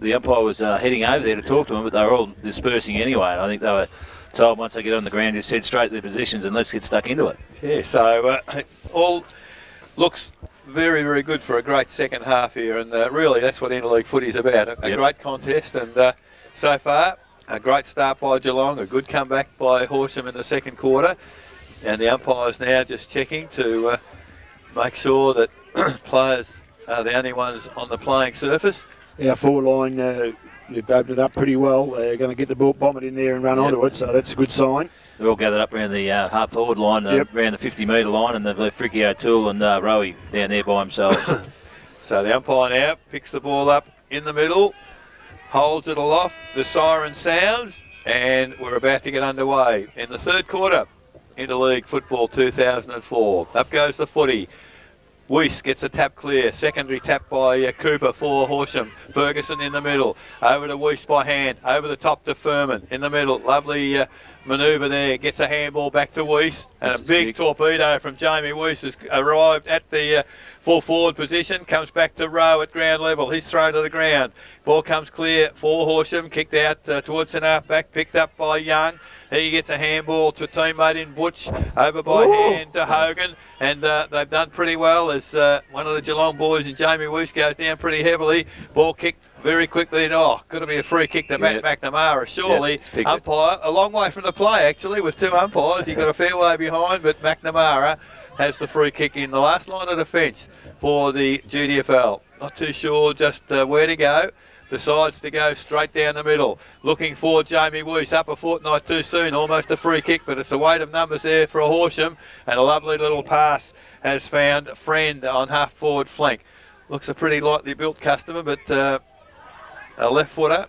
the umpire was heading over there to talk to them, but they were all dispersing anyway. And I think they were told once they get on the ground, just head straight to their positions and let's get stuck into it. Yeah, so all looks very, very good for a great second half here, and really that's what interleague footy is about. A great contest, and so far a great start by Geelong, a good comeback by Horsham in the second quarter, and the umpires now just checking to make sure that players are the only ones on the playing surface. Our forward line, they've opened it up pretty well. They're going to get the ball bombed in there and run onto it, so that's a good sign. They're all gathered up around the half forward line, around the 50-metre line, and they've left Ricky O'Toole and Rowie down there by themselves. So the umpire now picks the ball up in the middle, holds it aloft, the siren sounds, and we're about to get underway in the third quarter. Interleague Football 2004. Up goes the footy. Weiss gets a tap clear. Secondary tap by Cooper for Horsham. Ferguson in the middle. Over to Weiss by hand. Over the top to Furman in the middle. Lovely manoeuvre there. Gets a handball back to Weiss. And a big torpedo from Jamie Weiss has arrived at the full forward position. Comes back to Rowe at ground level. He's thrown to the ground. Ball comes clear for Horsham. Kicked out towards an half back. Picked up by Young. He gets a handball to teammate in Butch, over by hand to Hogan, and they've done pretty well as one of the Geelong boys and Jamie Weiss goes down pretty heavily. Ball kicked very quickly, and could it be a free kick to Matt McNamara? Surely, umpire, a long way from the play actually with two umpires. He got a fair way behind, but McNamara has the free kick in the last line of defence for the GDFL. Not too sure just where to go. Decides to go straight down the middle, looking for Jamie Weiss, up a fortnight too soon, almost a free kick, but it's a weight of numbers there for a Horsham, and a lovely little pass has found Friend on half forward flank. Looks a pretty lightly built customer, but a left footer.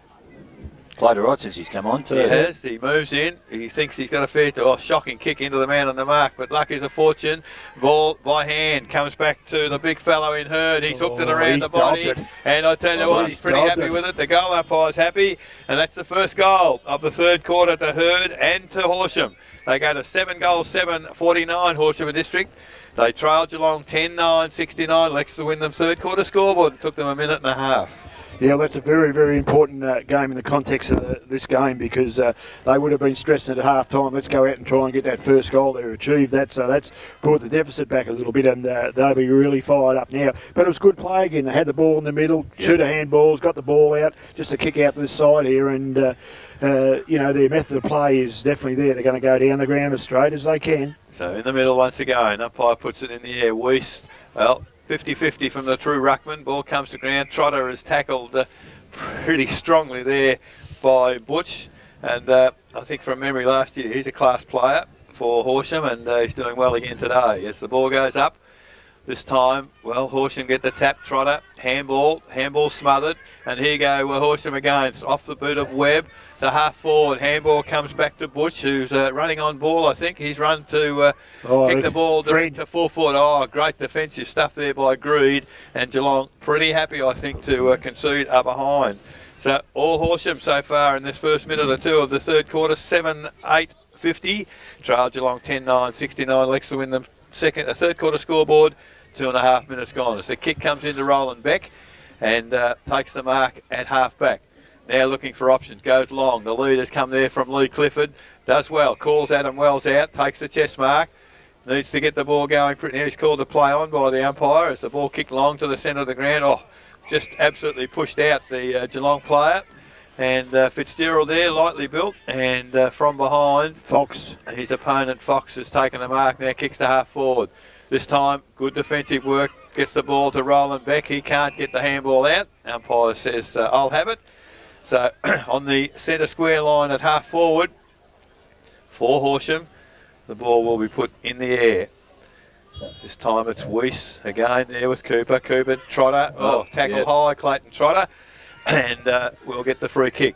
Played it right since he's come on too. He has. He moves in. He thinks he's got a fair shocking kick into the man on the mark, but luck is a fortune. Ball by hand comes back to the big fellow in Hurd. He's hooked it around the body, and I tell you what, he's pretty happy with it. The goal umpire's happy, and that's the first goal of the third quarter to Hurd and to Horsham. They go to 7 goals, 7-49 Horsham District. They trailed Geelong 10-9-69. Lex to win them third quarter scoreboard. It took them a minute and a half. Yeah, well, that's a very, very important game in the context of this game, because they would have been stressing at half-time, let's go out and try and get that first goal there, achieve that. So that's brought the deficit back a little bit, and they'll be really fired up now. But it was good play again. They had the ball in the middle, shoot a handballs, got the ball out, just a kick out to this side here, and their method of play is definitely there. They're going to go down the ground as straight as they can. So in the middle once again, umpire puts it in the air. Weiss, 50-50 from the true ruckman. Ball comes to ground. Trotter is tackled pretty strongly there by Butch. And I think from memory last year, he's a class player for Horsham, and he's doing well again today. As the ball goes up, this time, Horsham get the tap. Trotter, handball smothered. And here go Horsham again. It's off the boot of Webb to half forward. Handball comes back to Butch, who's running on ball, I think. He's run to kick the ball direct to full forward. Great defensive stuff there by Greed. And Geelong pretty happy, I think, to concede up behind. So all Horsham so far in this first minute or two of the third quarter, 7-8-50. Trail Geelong 10-9-69. Lex to win them third quarter scoreboard. 2.5 minutes gone. As the kick comes into Roland Beck and takes the mark at half back. Now looking for options, goes long. The lead has come there from Lee Clifford. Does well, calls Adam Wells out, takes the chest mark. Needs to get the ball going. He's called to play on by the umpire as the ball kicked long to the centre of the ground. Just absolutely pushed out the Geelong player. And Fitzgerald there, lightly built. And from behind, Fox. His opponent, Fox, has taken the mark. Now kicks to half forward. This time, good defensive work. Gets the ball to Roland Beck. He can't get the handball out. Umpire says, I'll have it. So on the centre square line at half forward for Horsham, the ball will be put in the air. This time it's Weiss again there with Cooper. Cooper, Trotter, tackle high, Clayton Trotter, and we'll get the free kick.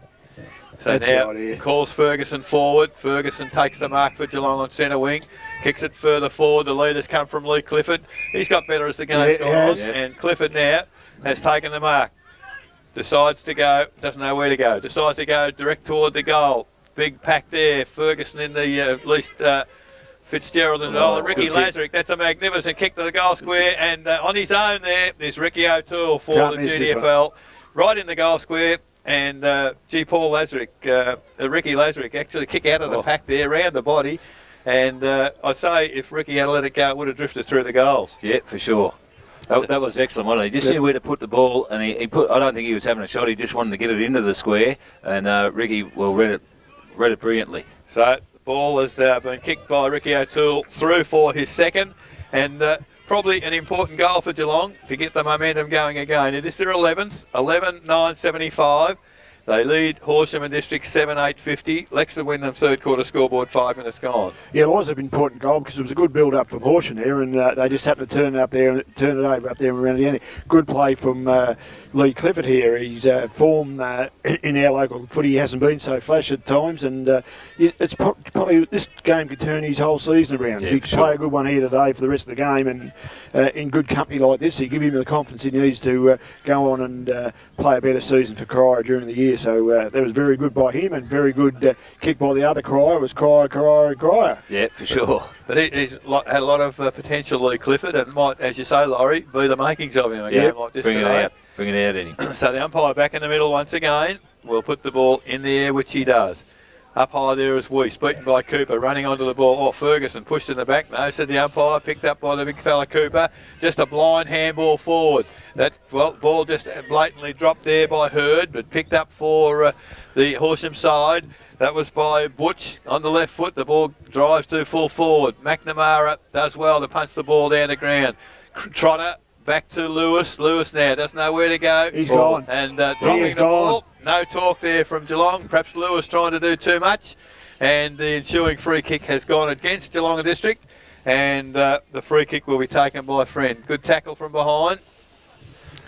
So that's now calls Ferguson forward. Ferguson takes the mark for Geelong on centre wing, kicks it further forward. The leaders come from Lee Clifford. He's got better as the game's gone on, and Clifford now has taken the mark. Decides to go, doesn't know where to go. Decides to go direct toward the goal. Big pack there. Ferguson in the at least Fitzgerald and Ricky Lazarick. That's a magnificent kick to the goal square, and on his own there is Ricky O'Toole for the GDFL. right in the goal square. And Paul Lazarick, Ricky Lazarick, actually kick out of the pack there, round the body. And I'd say if Ricky had let it go, it would have drifted through the goals. Yeah, for sure. That was excellent, wasn't it? He just knew where to put the ball, and he put. I don't think he was having a shot. He just wanted to get it into the square, and Ricky read it brilliantly. So the ball has been kicked by Ricky O'Toole through for his second, and probably an important goal for Geelong to get the momentum going again. It is their 11th, 11-9-75. They lead Horsham and District 7-8-50. Leicester win them third quarter scoreboard, 5 minutes gone. Yeah, it was an important goal because it was a good build-up from Horsham there, and they just happened to turn it over up there and around the end. Good play from Lee Clifford here. His form in our local footy hasn't been so flash at times, and it's probably this game could turn his whole season around. Yeah, If he could play a good one here today for the rest of the game, and in good company like this, he give him the confidence he needs to go on and play a better season for Cryer during the year. So that was very good by him, and very good kick by the other Cryer. It was Cryer. Yeah, for sure. But he's had a lot of potential, Lee Clifford, and might, as you say, Laurie, be the makings of him a game like this Bring today. Bring it out, Eddie. So the umpire back in the middle once again. Will put the ball in the air, which he does. Up high there is Weiss, beaten by Cooper, running onto the ball. Ferguson pushed in the back. No, said the umpire, picked up by the big fella Cooper. Just a blind handball forward. That ball just blatantly dropped there by Hurd, but picked up for the Horsham side. That was by Butch on the left foot. The ball drives to full forward. McNamara does well to punch the ball down the ground. Trotter back to Lewis. Lewis now doesn't know where to go. He's gone. And dropping the ball. No talk there from Geelong. Perhaps Lewis trying to do too much. And the ensuing free kick has gone against Geelong District. And the free kick will be taken by Friend. Good tackle from behind.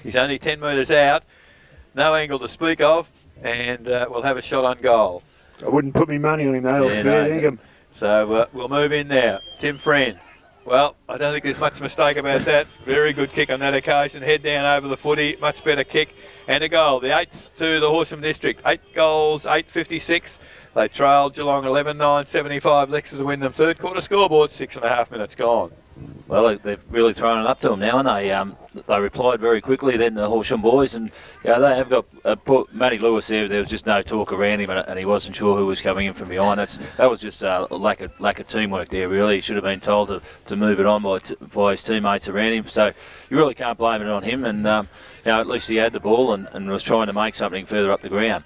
He's only 10 metres out. No angle to speak of. And we'll have a shot on goal. I wouldn't put me money on him though. Yeah, so we'll move in now. Tim Friend. Well, I don't think there's much mistake about that. Very good kick on that occasion. Head down over the footy. Much better kick. And a goal. The 8th to the Horsham District. 8 goals, 8.56. They trailed Geelong 11-9-75. Leicester win them third quarter scoreboard. 6.5 minutes gone. Well, they've really thrown it up to them now, and they replied very quickly. Then the Horsham boys, and they have got put Matty Lewis there. There was just no talk around him, and he wasn't sure who was coming in from behind. That was just a lack of teamwork there. Really, he should have been told to move it on by his teammates around him. So you really can't blame it on him. And at least he had the ball and was trying to make something further up the ground.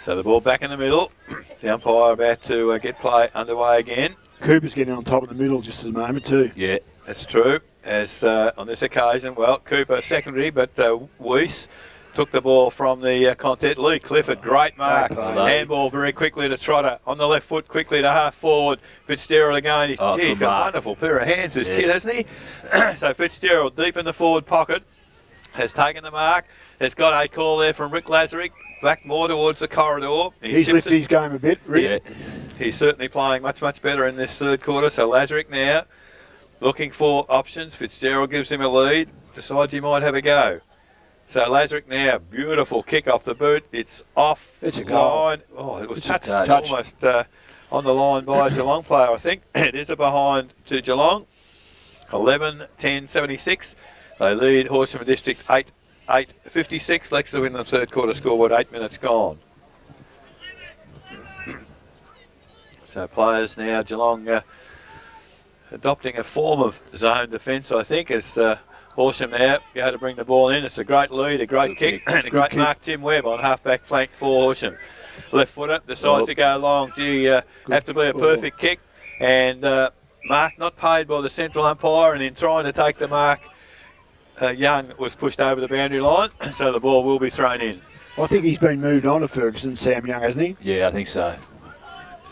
So the ball back in the middle. The umpire about to get play underway again. Cooper's getting on top of the middle just at the moment too. Yeah, that's true. As on this occasion, well, Cooper secondary, but Weiss took the ball from the contest. Lee Clifford, great mark. Handball very quickly to Trotter. On the left foot, quickly to half forward. Fitzgerald again. He's got a wonderful pair of hands, this kid, hasn't he? So Fitzgerald, deep in the forward pocket, has taken the mark. Has got a call there from Rick Lazarick. Back more towards the corridor. He's lifted his game a bit, Rick. Yeah. He's certainly playing much, much better in this third quarter. So Lazarick now looking for options. Fitzgerald gives him a lead. Decides he might have a go. So Lazarick now, beautiful kick off the boot. It's off it's a line. Goal. Oh, it was touched almost on the line by a Geelong player, I think. It is a behind to Geelong. 11-10-76. They lead Horsham District 8-56. Leicester win the third quarter scoreboard, 8 minutes gone. So players now, Geelong adopting a form of zone defence, I think, as Horsham now go to bring the ball in. It's a great lead, a great kick, and a great mark, Tim Webb on half-back flank for Horsham. Left footer, decides to go long. Have to be a perfect kick. And mark not paid by the central umpire, and in trying to take the mark, Young was pushed over the boundary line, so the ball will be thrown in. I think he's been moved on to Ferguson, Sam Young, hasn't he? Yeah, I think so.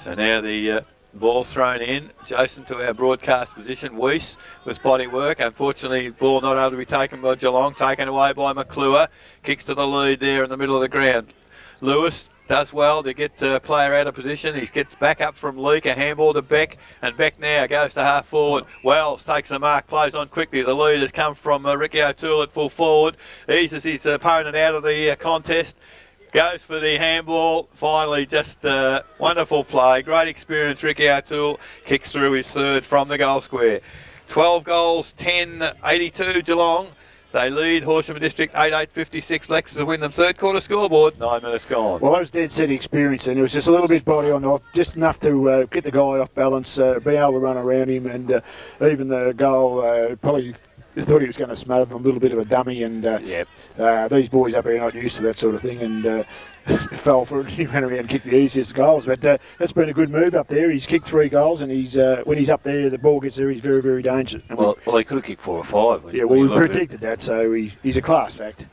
So now the ball thrown in. Jason to our broadcast position. Weiss with body work. Unfortunately, ball not able to be taken by Geelong. Taken away by McClure. Kicks to the lead there in the middle of the ground. Lewis does well to get player out of position. He gets back up from Leake, a handball to Beck, and Beck now goes to half forward. Wells takes the mark, plays on quickly. The lead has come from Ricky O'Toole at full forward. Eases his opponent out of the contest. Goes for the handball. Finally, just wonderful play. Great experience, Ricky O'Toole. Kicks through his third from the goal square. 12 goals, 10-82 Geelong. They lead Horsham District 8-8-56. Lex to win them third quarter scoreboard. 9 minutes gone. Well, that was dead set experience, and it was just a little bit body on off, just enough to get the guy off balance, be able to run around him, and even the goal probably thought he was going to smother them, a little bit of a dummy, and these boys up here are not used to that sort of thing, and fell for it. He ran around and kicked the easiest goals, but that's been a good move up there. He's kicked 3 goals, and he's when he's up there, the ball gets there, he's very, very dangerous. And well, he could have kicked 4 or 5. Yeah, well, we predicted that, so he's a class fact.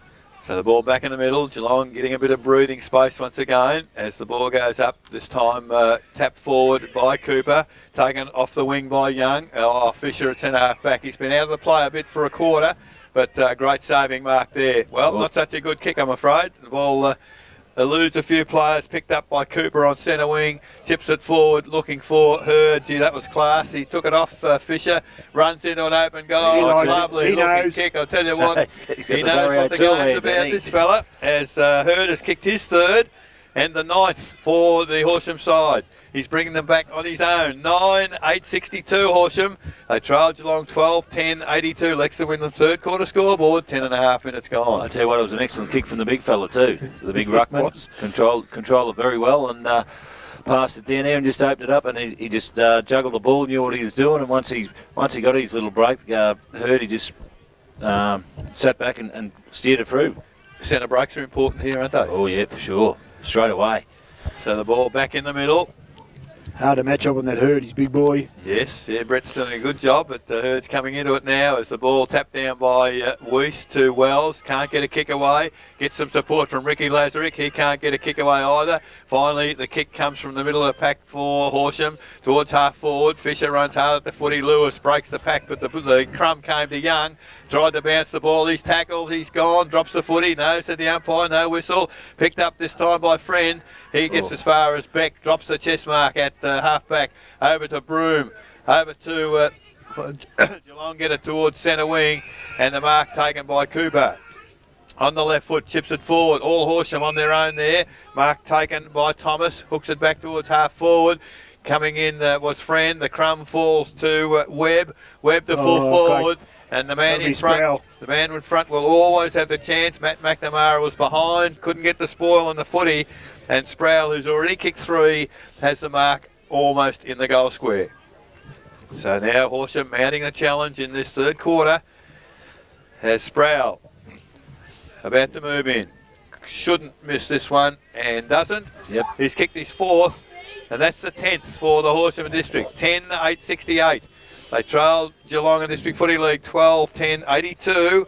So the ball back in the middle. Geelong getting a bit of breathing space once again as the ball goes up. This time tapped forward by Cooper, taken off the wing by Young. Oh, Fisher at centre half back. He's been out of the play a bit for a quarter, but great saving mark there. Well, not such a good kick, I'm afraid. The ball eludes a few players, picked up by Cooper on centre wing, chips it forward, looking for Hurd. Gee, that was class. He took it off Fisher, runs into an open goal. It's lovely looking kick. I'll tell you what, he knows what the game's about, this fella, as Hurd has kicked his third and the 9th for the Horsham side. He's bringing them back on his own. 9-8-62 Horsham. They trail Geelong 12-10-82. Lex to win the third quarter scoreboard. 10.5 minutes gone. I tell you what, it was an excellent kick from the big fella too. The big ruckman controlled it very well and passed it down there and just opened it up, and he just juggled the ball, knew what he was doing, and once he got his little break, Hurd, he just sat back and steered it through. Centre breaks are important here, aren't they? Oh yeah, for sure. Straight away. So the ball back in the middle. Hard to match up on that Hurd, he's big boy. Yes, yeah, Brett's doing a good job, but Hurd's coming into it now as the ball tapped down by Weiss to Wells. Can't get a kick away. Gets some support from Ricky Lazarick. He can't get a kick away either. Finally, the kick comes from the middle of the pack for Horsham towards half forward. Fisher runs hard at the footy. Lewis breaks the pack, but the crumb came to Young. Tried to bounce the ball. He's tackled. He's gone. Drops the footy. No, said the umpire. No whistle. Picked up this time by Friend. He gets as far as Beck. Drops the chest mark at half back. Over to Broome. Over to Geelong. Get it towards centre wing. And the mark taken by Cooper. On the left foot, chips it forward. All Horsham on their own there. Mark taken by Thomas. Hooks it back towards half forward. Coming in was Friend. The crumb falls to Webb. Webb to full forward. Great. And the man in front, will always have the chance. Matt McNamara was behind, couldn't get the spoil on the footy, and Sproul, who's already kicked 3, has the mark almost in the goal square. So now Horsham mounting the challenge in this third quarter. Has Sproul about to move in. Shouldn't miss this one, and doesn't. Yep. He's kicked his 4th, and that's the 10th for the Horsham District. 10-8-68. They trailed Geelong in District Footy League 12-10-82.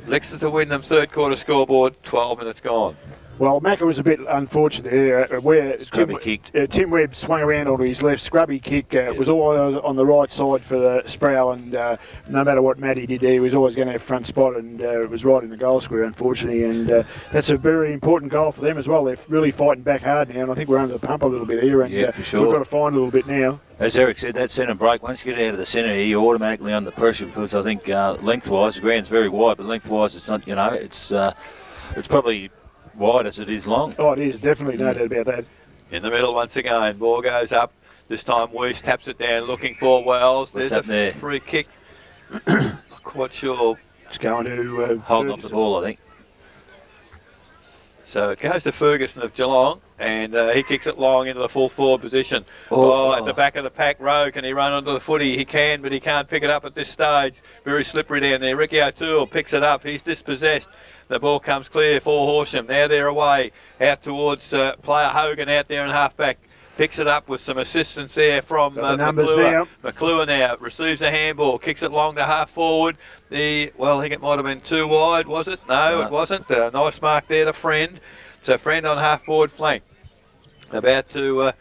Lex to win them third quarter scoreboard, 12 minutes gone. Well, Macca was a bit unfortunate there, where Tim Webb swung around onto his left. Scrubby kick was always on the right side for the Sproul, and no matter what Matty did there, he was always going to have front spot, and it was right in the goal square, unfortunately. And that's a very important goal for them as well. They're really fighting back hard now, and I think we're under the pump a little bit here, and for sure. We've got to find a little bit now. As Eric said, that centre break, once you get out of the centre, you're automatically under pressure, because I think lengthwise, the ground's very wide, but lengthwise it's not, it's probably wide as it is long. Oh, it is, definitely, no doubt about that. In the middle once again, ball goes up. This time Weiss taps it down, looking for Wells. There's a free kick. Not quite sure. It's going to... holding off the ball, I think. So it goes to Ferguson of Geelong, and he kicks it long into the full forward position. At the back of the pack row, can he run onto the footy? He can, but he can't pick it up at this stage. Very slippery down there. Ricky O'Toole picks it up. He's dispossessed. The ball comes clear for Horsham. Now they're away, out towards player Hogan out there in half-back. Picks it up with some assistance there from McClure. McClure now receives a handball, kicks it long to half-forward. I think it might have been too wide, was it? No, it wasn't. Nice mark there to Friend. So Friend on half-forward flank. About to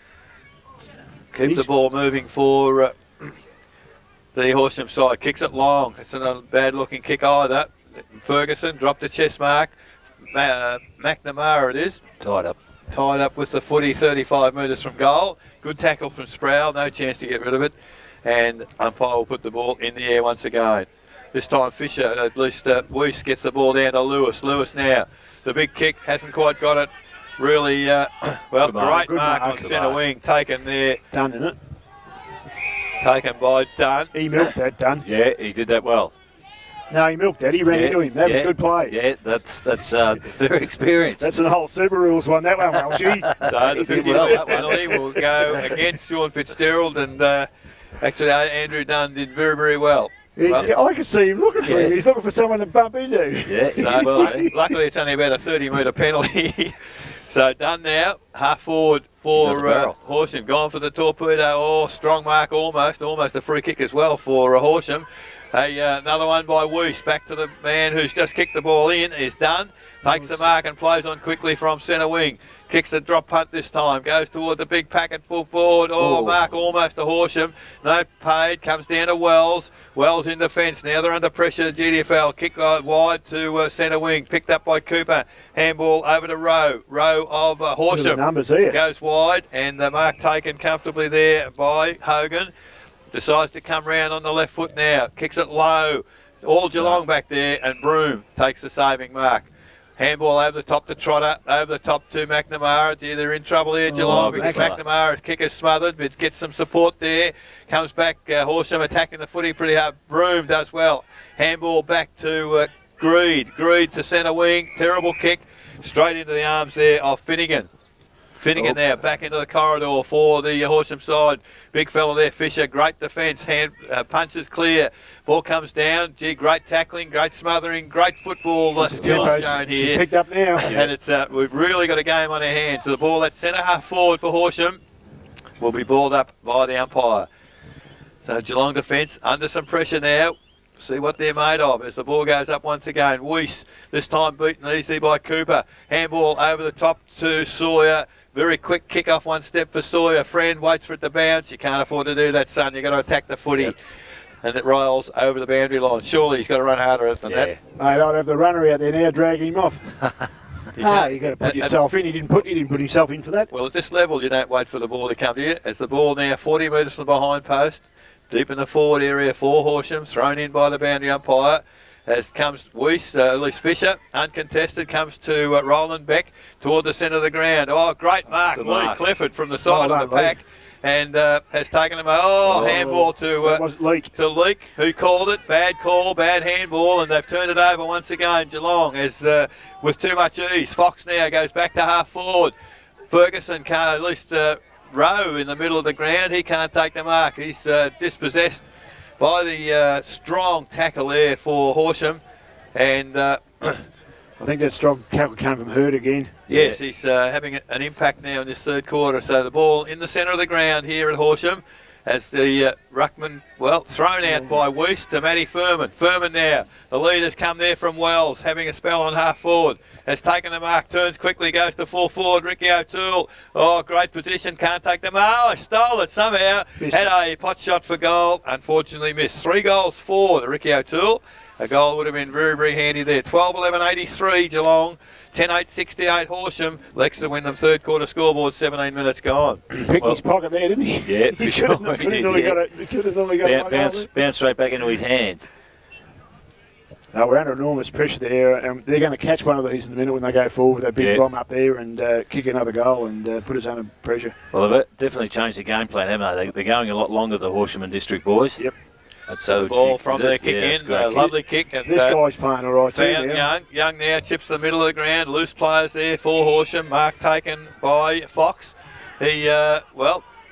keep the ball moving for the Horsham side. Kicks it long. It's not a bad-looking kick either. Ferguson dropped the chest mark. McNamara it is. Tied up with the footy, 35 metres from goal. Good tackle from Sproul, no chance to get rid of it. And umpire will put the ball in the air once again. This time Fisher, at least Weiss gets the ball down to Lewis. Lewis now, the big kick, hasn't quite got it. Really, great mark on centre wing, taken there. Done, isn't it? Taken by Dunn. He milked that, Dunn. Yeah, he did that well. No, he milked that. He ran into him. That was good play. Yeah, that's very experienced. That's the whole Super Rules one, that one, Welshie. So the 50 well, minute that one. penalty will go against Sean Fitzgerald, and actually Andrew Dunn did very, very well. I can see him looking for him. He's looking for someone to bump into. Yeah, So, luckily it's only about a 30-metre penalty. So done now, half forward for Horsham. Gone for the torpedo. Oh, strong mark almost a free kick as well for Horsham. Another one by Weiss. Back to the man who's just kicked the ball in. Is done. Takes the mark and plays on quickly from centre wing. Kicks the drop punt this time. Goes toward the big packet full forward. Oh, mark almost to Horsham. No paid. Comes down to Wells. Wells in defence. Now they're under pressure. GDFL. Kick wide to centre wing. Picked up by Cooper. Handball over to Rowe. Rowe of Horsham. Numbers here. Goes wide. And the mark taken comfortably there by Hogan. Decides to come round on the left foot now. Kicks it low. All Geelong back there. And Broome takes the saving mark. Handball over the top to Trotter, over the top to McNamara. Gee, they're in trouble here, Geelong, because McNamara's kick is smothered, but gets some support there. Comes back, Horsham attacking the footy pretty hard. Broome does well. Handball back to Greed. Greed to centre wing. Terrible kick. Straight into the arms there of Finnegan. Finnegan now back into the corridor for the Horsham side. Big fella there, Fisher. Great defence. Punches clear. Ball comes down. Gee, great tackling, great smothering, great football skill shown here. She's picked up now. And it's we've really got a game on our hands. So the ball at centre half forward for Horsham will be balled up by the umpire. So Geelong defence under some pressure now. See what they're made of as the ball goes up once again. Weiss, this time beaten easily by Cooper. Handball over the top to Sawyer. Very quick kick off one step for Sawyer. Friend waits for it to bounce. You can't afford to do that, son. You've got to attack the footy. Yep. And it rolls over the boundary line. Surely he's got to run harder than that. Mate, I'd have the runner out there now dragging him off. You've got to put yourself in. He didn't put himself in for that. Well, at this level, you don't wait for the ball to come to you. As the ball now 40 metres from the behind post, deep in the forward area for Horsham, thrown in by the boundary umpire. As comes Weiss, at least Fisher, uncontested, comes to Roland Beck toward the centre of the ground. Oh, great mark, Lee Clifford from the side of the pack. And has taken him. Handball to Leak, who called it. Bad call, bad handball, and they've turned it over once again. Geelong as with too much ease. Fox now goes back to half forward. Ferguson can't, at least Rowe in the middle of the ground. He can't take the mark. He's dispossessed by the strong tackle there for Horsham, and I think that strong tackle came from Hurd again. Yes, he's having an impact now in this third quarter. So the ball in the centre of the ground here at Horsham as the ruckman, thrown out by Weiss to Matty Furman. Furman now, the lead has come there from Wells, having a spell on half forward. Has taken the mark, turns quickly, goes to full forward. Ricky O'Toole, great position, can't take the mark. Stole it somehow. Had a pot shot for goal, unfortunately missed. 3 goals for the Ricky O'Toole. A goal would have been very, very handy there. 12-11-83 Geelong, 10-8-68 Horsham. Lexer win them third quarter scoreboard, 17 minutes gone. Picked his pocket there, didn't he? Yeah, for sure. He could have normally got it. Bounce straight back into his hands. No, we're under enormous pressure there. They're going to catch one of these in a minute when they go forward with that big bomb up there and kick another goal and put us under pressure. Well, they've definitely changed the game plan, haven't they? They're going a lot longer, the Horsham and District boys. Yep. So the ball from the kick in, lovely kick. And this guy's playing all right too. Young now chips the middle of the ground. Loose players there for Horsham. Mark taken by Fox. He,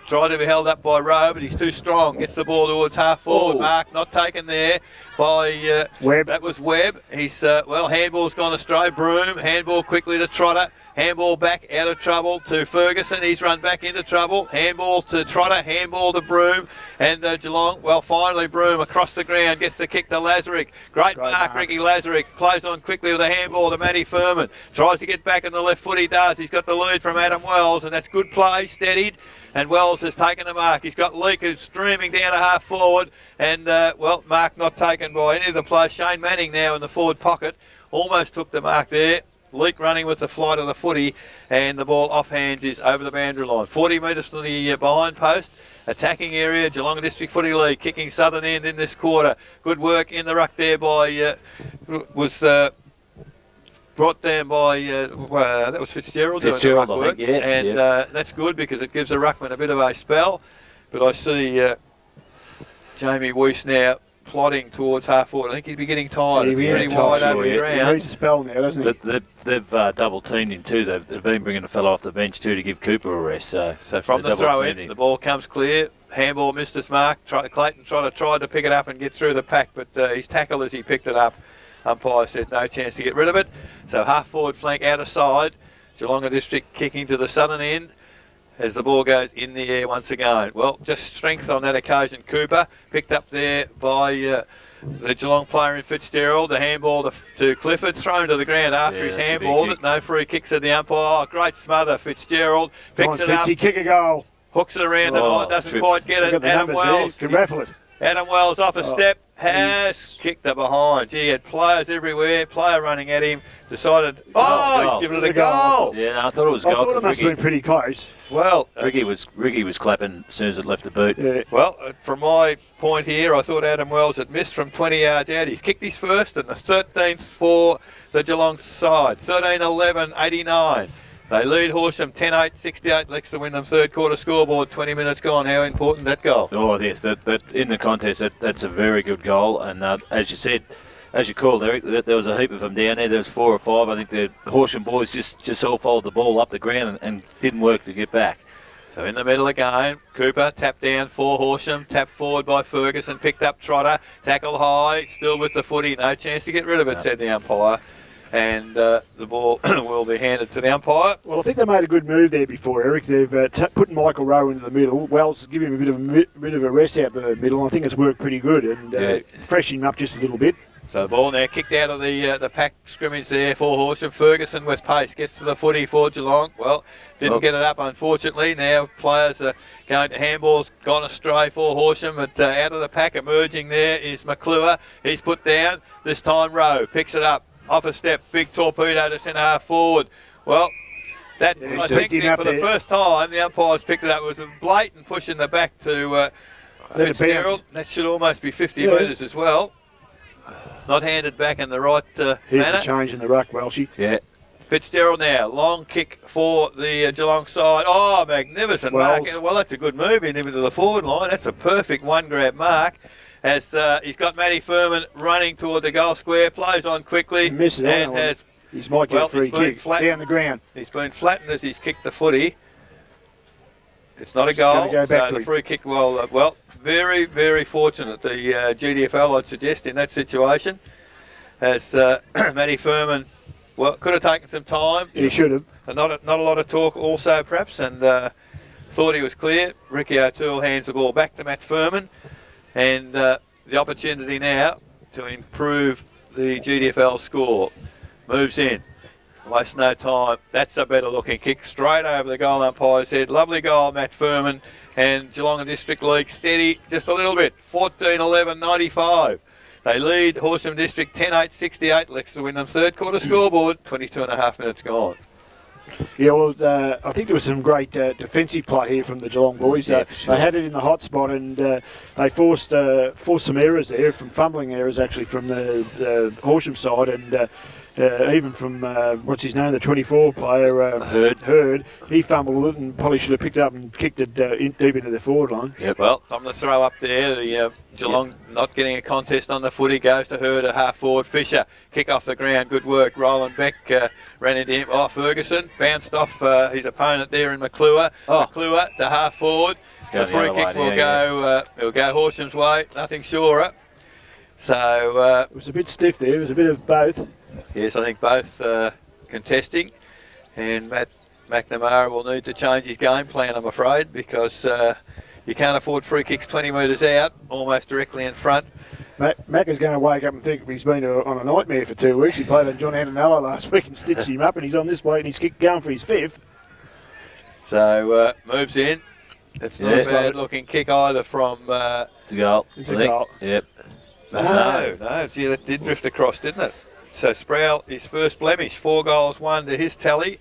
tried to be held up by Rowe, but he's too strong. Gets the ball towards half forward. Mark not taken there by Webb. That was Webb. He's, handball's gone astray. Broome, handball quickly to Trotter. Handball back out of trouble to Ferguson. He's run back into trouble. Handball to Trotter. Handball to Broome. And Geelong, finally Broome across the ground. Gets the kick to Lazarick. Great mark, Ricky Lazarick. Plays on quickly with a handball to Matty Furman. Tries to get back on the left foot. He does. He's got the lead from Adam Wells. And that's good play. Steadied. And Wells has taken the mark. He's got Leake who's streaming down to half forward. And, mark not taken by any of the players. Shane Manning now in the forward pocket. Almost took the mark there. Leake running with the flight of the footy, and the ball off hands is over the boundary line. 40 metres from the behind post. Attacking area, Geelong District Footy League, kicking southern end in this quarter. Good work in the ruck there by, brought down by, that was Fitzgerald doing the ruck work. And that's good because it gives the ruckman a bit of a spell. But I see Jamie Weiss now plodding towards half forward. I think he'd be getting tired. Yeah, It's he'd pretty be wide tired, over the He ground. needs a spell now, doesn't he? They've double teamed him too. They've been bringing a fellow off the bench too to give Cooper a rest. So From the they've throw double-teamed in, him. the ball comes clear. Handball missed its mark. Clayton tried to pick it up and get through the pack, but he's tackled as he picked it up. Umpire said no chance to get rid of it. So half forward flank out of side. Geelong District kicking to the southern end as the ball goes in the air once again. Well, just strength on that occasion. Cooper picked up there by the Geelong player in Fitzgerald. The handball to Clifford, thrown to the ground after his handball. No free kicks at the umpire. Oh, great smother. Fitzgerald picks it up. Kick a goal. Hooks it around and doesn't quite get it. Adam Wells can raffle it. Adam Wells off a step, has kicked it behind. Gee, he had players everywhere, player running at him, decided, he's given it a goal. Yeah, no, I thought it was I goal. thought it must have been pretty close. Well, Ricky was clapping as soon as it left the boot. Yeah. Well, from my point here, I thought Adam Wells had missed from 20 yards out. He's kicked his first and the 13th for the Geelong side. 13-11, 89. They lead Horsham 10-8, 68. Lex to win them third quarter scoreboard. 20 minutes gone. How important that goal? Oh, yes, that in the contest, that's a very good goal. And as you said, as you called, Eric, there was a heap of them down there. There was 4 or 5. I think the Horsham boys just all followed the ball up the ground and didn't work to get back. So in the middle again, Cooper tapped down for Horsham, tapped forward by Ferguson, picked up Trotter, tackle high, still with the footy, no chance to get rid of it, said the umpire. And the ball will be handed to the umpire. Well, I think they made a good move there before, Eric. They've put Michael Rowe into the middle. Wells give him a bit of a rest out the middle. I think it's worked pretty good and freshened him up just a little bit. So the ball now kicked out of the pack scrimmage there for Horsham. Ferguson with pace gets to the footy for Geelong. Well, didn't get it up unfortunately. Now players are going to handballs, gone astray for Horsham. But out of the pack emerging there is McClure. He's put down. This time Rowe picks it up. Off a step, big torpedo to centre half forward. Well, that I think for the first time the umpires picked it up. It was a blatant push in the back to Fitzgerald. That should almost be 50 metres as well. Not handed back in the right Here's manner. the change in the ruck, Welshie. Yeah. Fitzgerald now, long kick for the Geelong side. Oh, magnificent mark. Well, that's a good move in into the forward line. That's a perfect one grab mark. As he's got Matty Furman running toward the goal square, plays on quickly and has. He might get a free kick down the ground. He's been flattened as he's kicked the footy. It's not a goal. Go back so the free kick. Well, very, very fortunate. The GDFL, I'd suggest, in that situation, as Matty Furman, could have taken some time. He should have. Not a lot of talk, also perhaps, and thought he was clear. Ricky O'Toole hands the ball back to Matt Furman. And the opportunity now to improve the GDFL score. Moves in. Waste no time. That's a better looking kick straight over the goal umpire's head. Lovely goal, Matt Furman. And Geelong District League steady just a little bit. 14-11, 95. They lead Horsham District 10-8, 68. Lex to win them third quarter scoreboard. 22.5 minutes gone. Yeah, well, I think there was some great defensive play here from the Geelong boys. Sure. They had it in the hot spot and they forced some errors there, from fumbling errors actually from the Horsham side, and even from, what's his name, the 24 player, Hurd. He fumbled it and probably should have picked it up and kicked it deep into the forward line. Yep. Well, time to throw up there. The Geelong not getting a contest on the footy, goes to Hurd at half forward. Fisher, kick off the ground, good work. Roland Beck ran into him. Ferguson bounced off his opponent there in McClure. McClure to half forward. The free kick will go Horsham's way, nothing surer. So it was a bit stiff there. It was a bit of both. Yes, I think both contesting, and Matt McNamara will need to change his game plan, I'm afraid, because you can't afford free kicks 20 metres out, almost directly in front. Mac is going to wake up and think he's been on a nightmare for 2 weeks. He played on John Antonello last week and stitched him up, and he's on this way and he's going for his 5th. So moves in. It's not a bad looking kick either from... It's a goal. It's a goal. Yep. No. Gee, that did drift across, didn't it? So Sproul, his first blemish, 4 goals, 1 to his tally,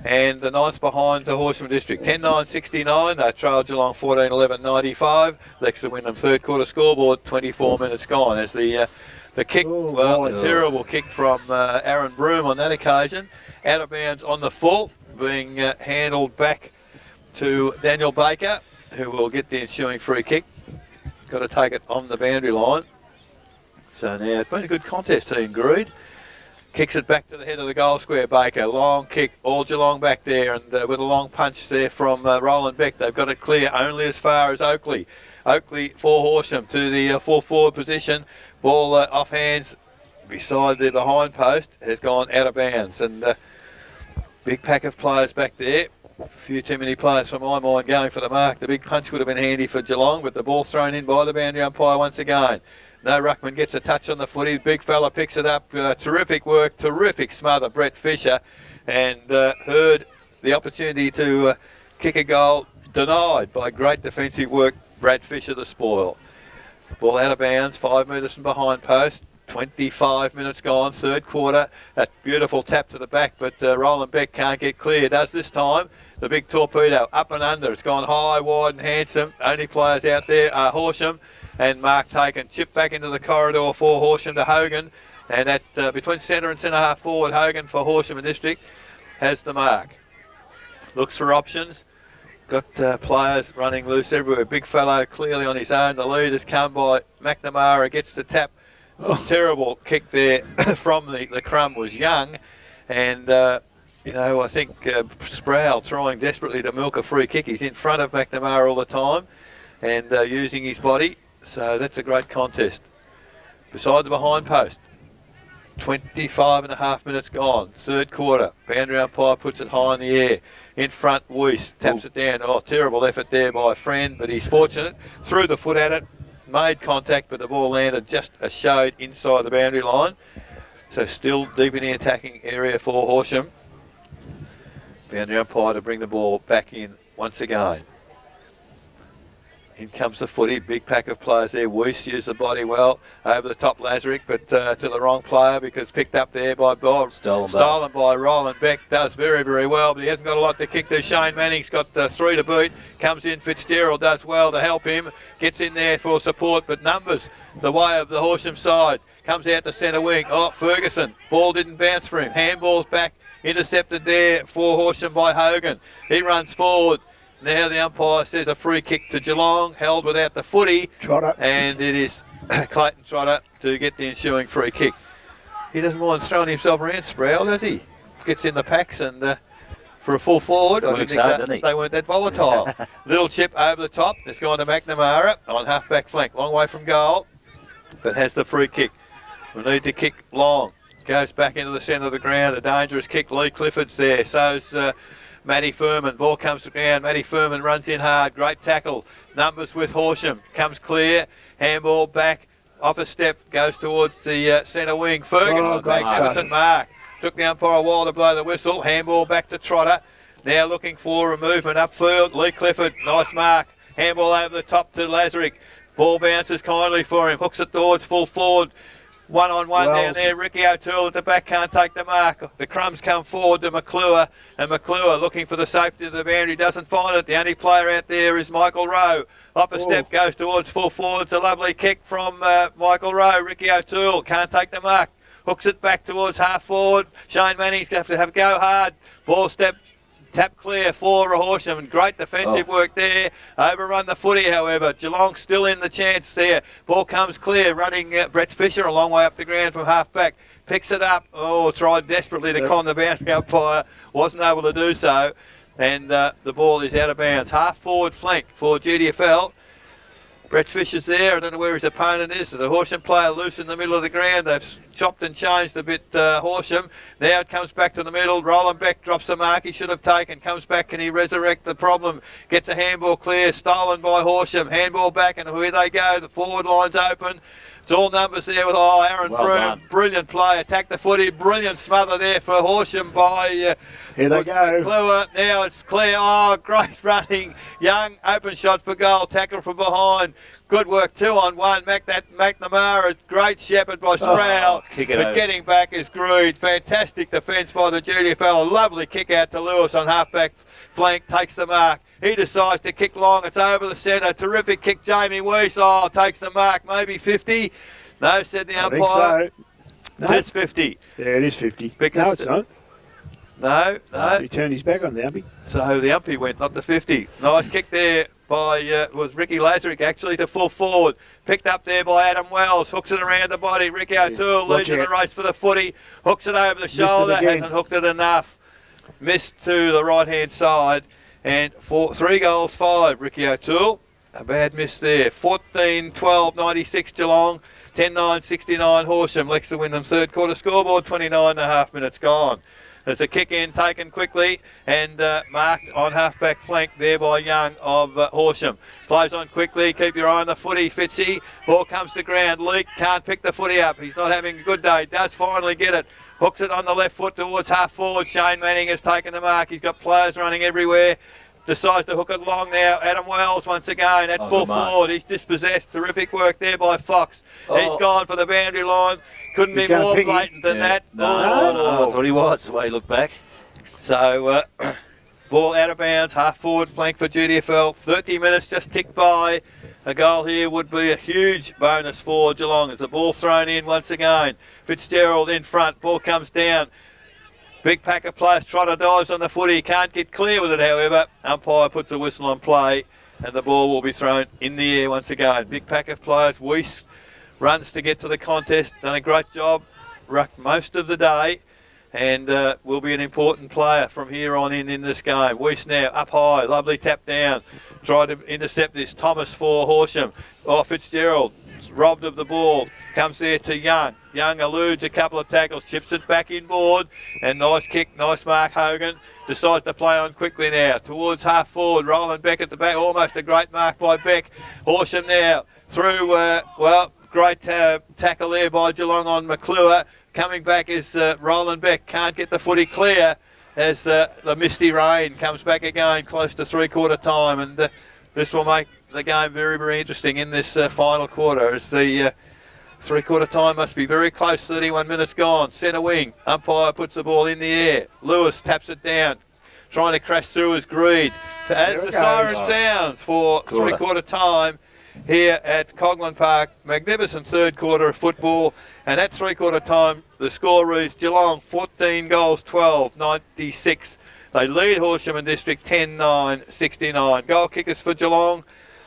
and the 9th behind to Horsham District. 10-9, 69. They trailed Geelong 14-11, 95. Lex to win them third quarter scoreboard. 24 minutes gone as the kick. A terrible kick from Aaron Broom on that occasion. Out of bounds on the full, being handled back to Daniel Baker, who will get the ensuing free kick. Got to take it on the boundary line. So now it's been a good contest, he agreed. Kicks it back to the head of the goal square, Baker. Long kick, all Geelong back there, and with a long punch there from Roland Beck. They've got it clear only as far as Oakley. Oakley for Horsham to the full forward position. Ball off hands beside the behind post has gone out of bounds. And big pack of players back there. A few too many players for my mind going for the mark. The big punch would have been handy for Geelong, but the ball's thrown in by the boundary umpire once again. No Ruckman gets a touch on the footy. Big fella picks it up. Terrific work, terrific smother, Brett Fisher. And heard the opportunity to kick a goal denied by great defensive work, Brad Fisher the spoil. Ball out of bounds, 5 metres from behind post. 25 minutes gone, third quarter. That beautiful tap to the back, but Roland Beck can't get clear. Does this time. The big torpedo up and under. It's gone high, wide and handsome. Only players out there are Horsham and Mark Taken. Chip back into the corridor for Horsham to Hogan. And at between centre and centre half forward, Hogan for Horsham and District has the mark. Looks for options. Got players running loose everywhere. Big fellow clearly on his own. The lead has come by McNamara. Gets the tap. Oh. Terrible kick there from the crumb was Young. And, you know, I think Sproul trying desperately to milk a free kick. He's in front of McNamara all the time and using his body. So that's a great contest. Beside the behind post. 25 and a half minutes gone. Third quarter. Boundary umpire puts it high in the air. In front, Weiss taps it down. Oh, terrible effort there by a friend, but he's fortunate. Threw the foot at it. Made contact, but the ball landed just a shade inside the boundary line. So still deep in the attacking area for Horsham. Boundary umpire to bring the ball back in once again. In comes the footy, big pack of players there. Weiss used the body well over the top Lazarick, but to the wrong player because picked up there by Bob. Stolen by Roland Beck. Does very, very well, but he hasn't got a lot to kick to. Shane Manning's got 3 to boot. Comes in, Fitzgerald does well to help him. Gets in there for support, but numbers the way of the Horsham side. Comes out to centre wing. Oh, Ferguson. Ball didn't bounce for him. Handball's back. Intercepted there for Horsham by Hogan. He runs forward. Now the umpire says a free kick to Geelong, held without the footy. Trotter. And it is Clayton Trotter to get the ensuing free kick. He doesn't mind throwing himself around, Sproul, does he? Gets in the packs and for a full forward, I didn't think they weren't that volatile. Little chip over the top. It's gone to McNamara on half-back flank. Long way from goal, but has the free kick. We need to kick long. Goes back into the centre of the ground. A dangerous kick. Lee Clifford's there. So's Matty Furman. Ball comes to ground. Matty Furman runs in hard. Great tackle. Numbers with Horsham. Comes clear. Handball back. Off a step. Goes towards the centre wing. Ferguson. Magnificent mark. Took the umpire a while to blow the whistle. Handball back to Trotter. Now looking for a movement upfield. Lee Clifford. Nice mark. Handball over the top to Lazarick. Ball bounces kindly for him. Hooks it towards full forward. One-on-one down there. Ricky O'Toole at the back can't take the mark. The crumbs come forward to McClure, and McClure looking for the safety of the boundary doesn't find it. The only player out there is Michael Rowe. Up a step, goes towards full forward. It's a lovely kick from Michael Rowe. Ricky O'Toole can't take the mark. Hooks it back towards half forward. Shane Manning's going to have to go hard. Ball step. Tap clear for Horsham and great defensive work there. Overrun the footy, however. Geelong still in the chance there. Ball comes clear, running Brett Fisher a long way up the ground from half back. Picks it up. Oh, tried desperately to con the boundary umpire. Wasn't able to do so. And the ball is out of bounds. Half forward flank for GDFL. Brett Fisher's there. I don't know where his opponent is. There's a Horsham player loose in the middle of the ground. They've chopped and changed a bit, Horsham. Now it comes back to the middle. Roland Beck drops the mark he should have taken. Comes back. Can he resurrect the problem? Gets a handball clear. Stolen by Horsham. Handball back and here they go. The forward line's open. It's all numbers there with Aaron Broom. Brilliant play. Attack the footy. Brilliant smother there for Horsham by here they go. McClure. Now it's clear. Oh, great running. Young open shot for goal. Tackle from behind. Good work. 2-on-1. McNamara. Great shepherd by Sproul. But getting back is Greed. Fantastic defence by the GDFL. A lovely kick out to Lewis on half-back flank. Takes the mark. He decides to kick long. It's over the centre. Terrific kick, Jamie Weiss. Oh, takes the mark. Maybe 50. No, said the umpire. I think so. No. It's 50. Yeah, it is 50. Because no, it's not. No. He turned his back on the umpy. So the umpy went, not the 50. Nice kick there by was Ricky Lazarick actually to full forward. Picked up there by Adam Wells, hooks it around the body. Ricky O'Toole leads in the race for the footy, hooks it over the shoulder, hasn't hooked it enough. Missed to the right-hand side, and for 3 goals 5, Ricky O'Toole. A bad miss there. 14-12-96 Geelong, 10-9-69 Horsham. Leicester Wyndham third quarter scoreboard, 29.5 minutes gone. There's a kick in taken quickly and marked on half-back flank there by Young of Horsham. Plays on quickly, keep your eye on the footy, Fitzy. Ball comes to ground, Leak can't pick the footy up. He's not having a good day, does finally get it. Hooks it on the left foot towards half forward. Shane Manning has taken the mark. He's got players running everywhere. Decides to hook it long now. Adam Wells once again at full forward. He's dispossessed. Terrific work there by Fox. He's gone for the boundary line. Couldn't be more blatant than that. No, I thought he was, the way he looked back. So, ball out of bounds, half forward flank for GDFL. 30 minutes just ticked by. A goal here would be a huge bonus for Geelong as the ball thrown in once again. Fitzgerald in front, ball comes down. Big pack of players, Trotter dives on the footy, can't get clear with it however. Umpire puts a whistle on play and the ball will be thrown in the air once again. Big pack of players, Weiss runs to get to the contest, done a great job, rucked most of the day and will be an important player from here on in this game. Weiss now up high, lovely tap down, tried to intercept this, Thomas for Horsham. Oh, Fitzgerald robbed of the ball, comes there to Young. Young eludes a couple of tackles, chips it back inboard, and nice kick, nice mark Hogan. Decides to play on quickly now, towards half forward, Roland Beck at the back, almost a great mark by Beck. Horsham now, through, great tackle there by Geelong on McClure. Coming back is Roland Beck, can't get the footy clear as the misty rain comes back again, close to three-quarter time, and this will make the game very, very interesting in this final quarter as the three-quarter time must be very close, 31 minutes gone. Centre wing, umpire puts the ball in the air. Lewis taps it down, trying to crash through his Greed. As the siren sounds for three-quarter time here at Coghlan Park, magnificent third quarter of football, and at three-quarter time the score reads Geelong 14 goals 12, 96. They lead Horsham and District 10-9-69. Goal kickers for Geelong,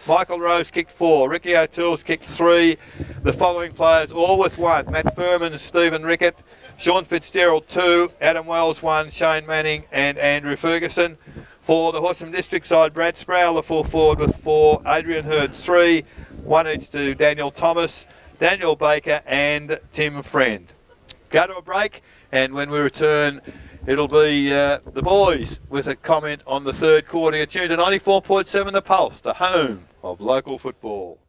Michael Rose kicked 4, Ricky O'Toole's kicked 3. The following players all with 1, Matt Furman and Stephen Rickett, Sean Fitzgerald 2, Adam Wells 1, Shane Manning and Andrew Ferguson. For the Horsham District side, Brad Sproul the full forward with 4, Adrian Hurd 3, 1 each to Daniel Thomas, Daniel Baker and Tim Friend. Go to a break, and when we return it'll be the boys with a comment on the third quarter. You're tuned to 94.7 The Pulse, the home of local football.